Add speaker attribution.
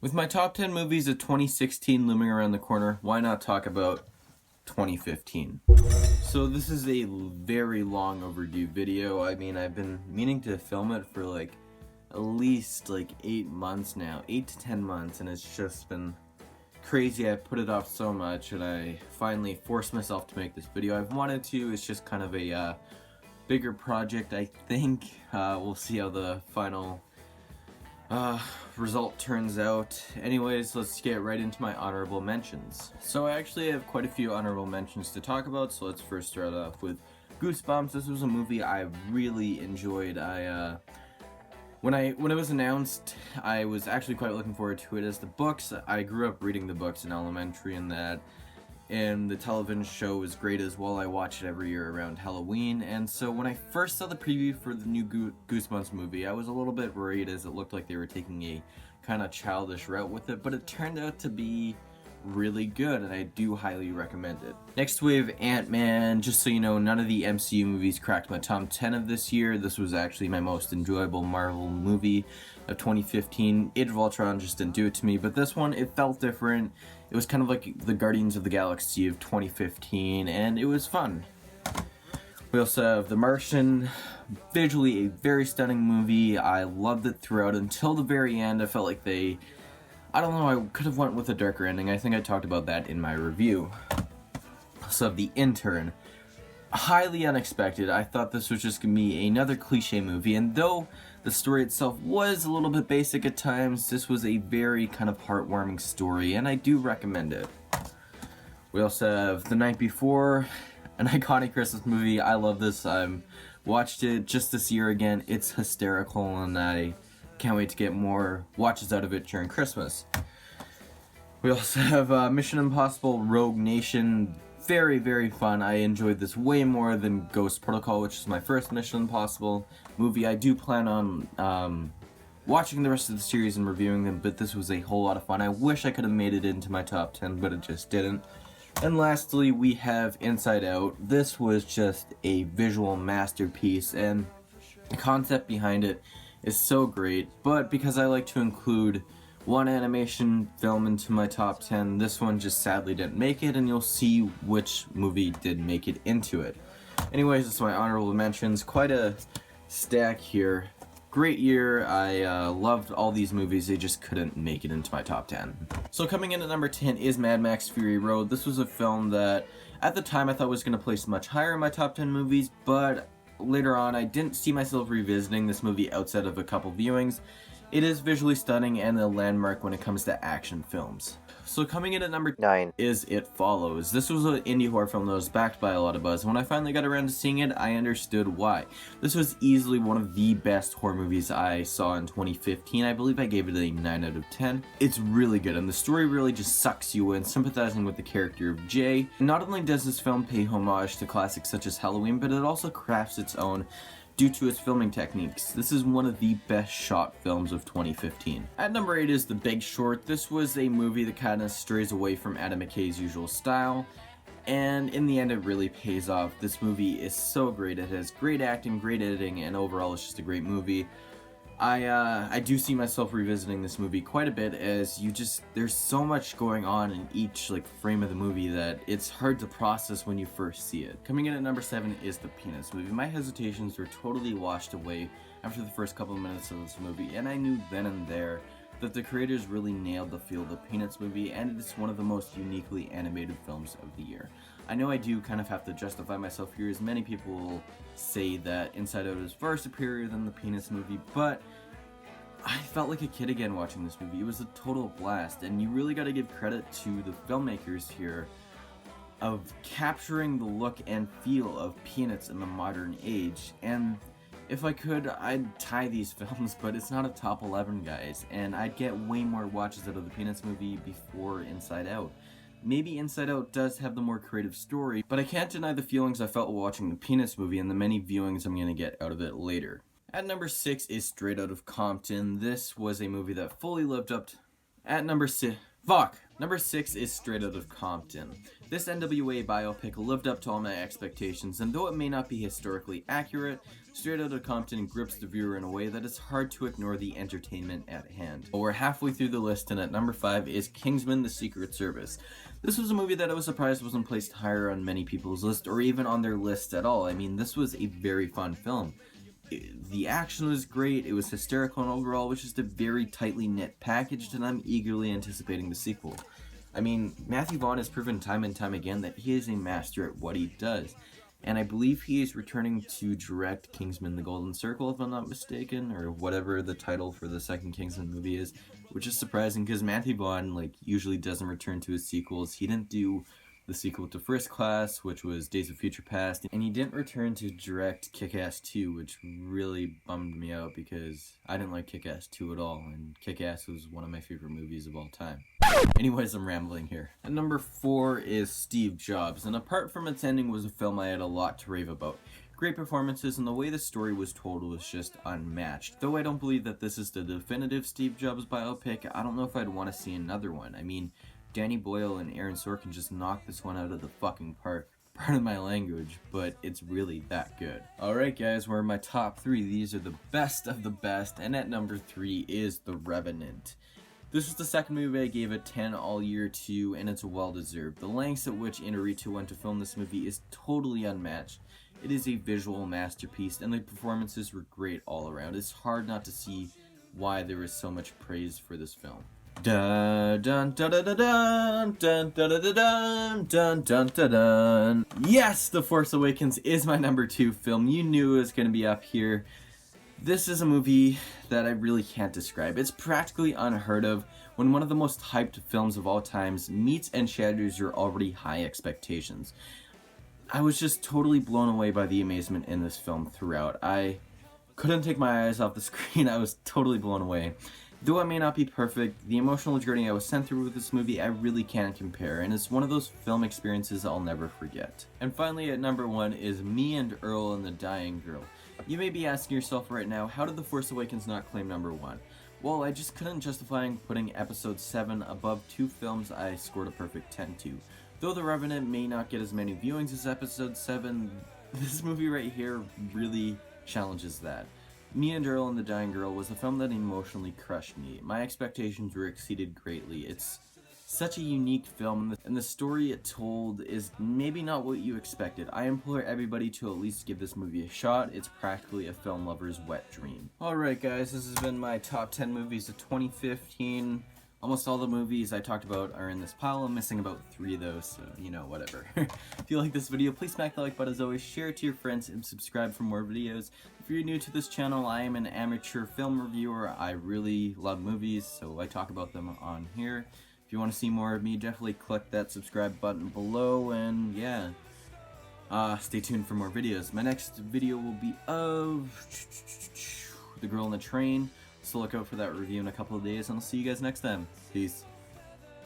Speaker 1: With my top 10 movies of 2016 looming around the corner, why not talk about 2015? So this is a very long overdue video. I mean, I've been meaning to film it for at least 8 months now, 8 to 10 months, and it's just been crazy. I put it off so much, and I finally forced myself to make this video. I've wanted to. It's just kind of a bigger project, I think. We'll see how the final result turns out. Anyways, let's get right into my honorable mentions. So I actually have quite a few honorable mentions to talk about, so let's first start off with Goosebumps. This was a movie I really enjoyed. When it was announced, I was actually quite looking forward to it. As the books, I grew up reading the books in elementary, and the television show was great as well. I watch it every year around Halloween, and so when I first saw the preview for the new Goosebumps movie, I was a little bit worried as it looked like they were taking a kind of childish route with it, but it turned out to be really good, and I do highly recommend it. Next we have Ant-Man. Just so you know, none of the MCU movies cracked my top 10 of this year. This was actually my most enjoyable Marvel movie of 2015. Age of Ultron just didn't do it to me, but this one, it felt different. It was kind of like the Guardians of the Galaxy of 2015, and it was fun. We also have The Martian. Visually a very stunning movie. I loved it throughout until the very end. I felt like I don't know, I could have went with a darker ending. I think I talked about that in my review. So The Intern. Highly unexpected. I thought this was just going to be another cliche movie, and though the story itself was a little bit basic at times, this was a very kind of heartwarming story, and I do recommend it. We also have The Night Before, an iconic Christmas movie. I love this. I've watched it just this year again. It's hysterical, and I can't wait to get more watches out of it during Christmas. We also have Mission Impossible Rogue Nation. Very, very fun. I enjoyed this way more than Ghost Protocol, which is my first Mission Impossible movie. I do plan on watching the rest of the series and reviewing them, but this was a whole lot of fun. I wish I could have made it into my top 10, but it just didn't. And lastly, we have Inside Out. This was just a visual masterpiece, and the concept behind it is so great, but because I like to include one animation film into my top 10, this one just sadly didn't make it, and you'll see which movie did make it into it. Anyways, this is my honorable mentions. Quite a stack here. Great year. I loved all these movies. They just couldn't make it into my top 10. So coming in at number 10 is Mad Max Fury Road. This was a film that at the time I thought was going to place much higher in my top 10 movies, but later on I didn't see myself revisiting this movie outside of a couple viewings. It is visually stunning and a landmark when it comes to action films. So coming in at number 9 is It Follows. This was an indie horror film that was backed by a lot of buzz. When I finally got around to seeing it, I understood why. This was easily one of the best horror movies I saw in 2015. I believe I gave it a 9 out of 10. It's really good, and the story really just sucks you in, sympathizing with the character of Jay. Not only does this film pay homage to classics such as Halloween, but it also crafts its own due to its filming techniques. This is one of the best shot films of 2015. At number 8 is The Big Short. This was a movie that kind of strays away from Adam McKay's usual style, and in the end it really pays off. This movie is so great. It has great acting, great editing, and overall it's just a great movie. I do see myself revisiting this movie quite a bit, as there's so much going on in each frame of the movie that it's hard to process when you first see it. Coming in at number 7 is The Peanuts movie. My hesitations were totally washed away after the first couple of minutes of this movie, and I knew then and there that the creators really nailed the feel of the Peanuts movie, and it's one of the most uniquely animated films of the year. I know I do kind of have to justify myself here, as many people will say that Inside Out is far superior than the Peanuts movie, but I felt like a kid again watching this movie. It was a total blast, and you really got to give credit to the filmmakers here of capturing the look and feel of Peanuts in the modern age. And if I could, I'd tie these films, but it's not a top 11, guys, and I'd get way more watches out of the Peanuts movie before Inside Out. Maybe Inside Out does have the more creative story, but I can't deny the feelings I felt while watching the Peanuts movie and the many viewings I'm going to get out of it later. At number 6 is Straight Outta Compton. This was a movie that fully lived up to... At number 6... Fuck! Number 6 is Straight Outta Compton. This N.W.A. biopic lived up to all my expectations, and though it may not be historically accurate, Straight Outta Compton grips the viewer in a way that it's hard to ignore the entertainment at hand. But we're halfway through the list, and at number 5 is Kingsman: The Secret Service. This was a movie that I was surprised wasn't placed higher on many people's list, or even on their list at all. I mean, this was a very fun film. The action was great, it was hysterical, and overall was just a very tightly knit package, and I'm eagerly anticipating the sequel. I mean, Matthew Vaughn has proven time and time again that he is a master at what he does, and I believe he is returning to direct Kingsman: The Golden Circle, if I'm not mistaken, or whatever the title for the second Kingsman movie is, which is surprising because Matthew Vaughn usually doesn't return to his sequels. He didn't do the sequel to First Class, which was Days of Future Past, and he didn't return to direct Kick-Ass 2, which really bummed me out because I didn't like Kick-Ass 2 at all, and Kick-Ass was one of my favorite movies of all time. Anyways, I'm rambling here. And number 4 is Steve Jobs, and apart from its ending was a film I had a lot to rave about. Great performances, and the way the story was told was just unmatched. Though I don't believe that this is the definitive Steve Jobs biopic, I don't know if I'd want to see another one. I mean, Danny Boyle and Aaron Sorkin just knocked this one out of the fucking park. Pardon my language, but it's really that good. Alright guys, we're in my top 3. These are the best of the best, and at number 3 is The Revenant. This was the second movie I gave a 10 all year to, and it's well deserved. The lengths at which Inarritu went to film this movie is totally unmatched. It is a visual masterpiece, and the performances were great all around. It's hard not to see why there is so much praise for this film. Dun dun dun dun dun dun dun dun dun dun dun dun. Yes, The Force Awakens is my number 2 film. You knew it was going to be up here. This is a movie that I really can't describe. It's practically unheard of when one of the most hyped films of all times meets and shatters your already high expectations. I was just totally blown away by the amazement in this film throughout. I couldn't take my eyes off the screen. I was totally blown away. Though it may not be perfect, the emotional journey I was sent through with this movie I really can't compare, and it's one of those film experiences I'll never forget. And finally at number 1 is Me and Earl and the Dying Girl. You may be asking yourself right now, how did The Force Awakens not claim number 1? Well, I just couldn't justify putting episode 7 above 2 films I scored a perfect 10 to. Though The Revenant may not get as many viewings as episode 7, this movie right here really challenges that. Me and Earl and the Dying Girl was a film that emotionally crushed me. My expectations were exceeded greatly. It's such a unique film, and the story it told is maybe not what you expected. I implore everybody to at least give this movie a shot. It's practically a film lover's wet dream. Alright guys, this has been my top 10 movies of 2015. Almost all the movies I talked about are in this pile. I'm missing about 3 though, so you know, whatever. If you like this video, please smack the like button as always, share it to your friends, and subscribe for more videos. If you're new to this channel, I am an amateur film reviewer. I really love movies, so I talk about them on here. If you want to see more of me, definitely click that subscribe button below, and yeah, stay tuned for more videos. My next video will be of The Girl in the Train, so look out for that review in a couple of days, and I'll see you guys next time. Peace.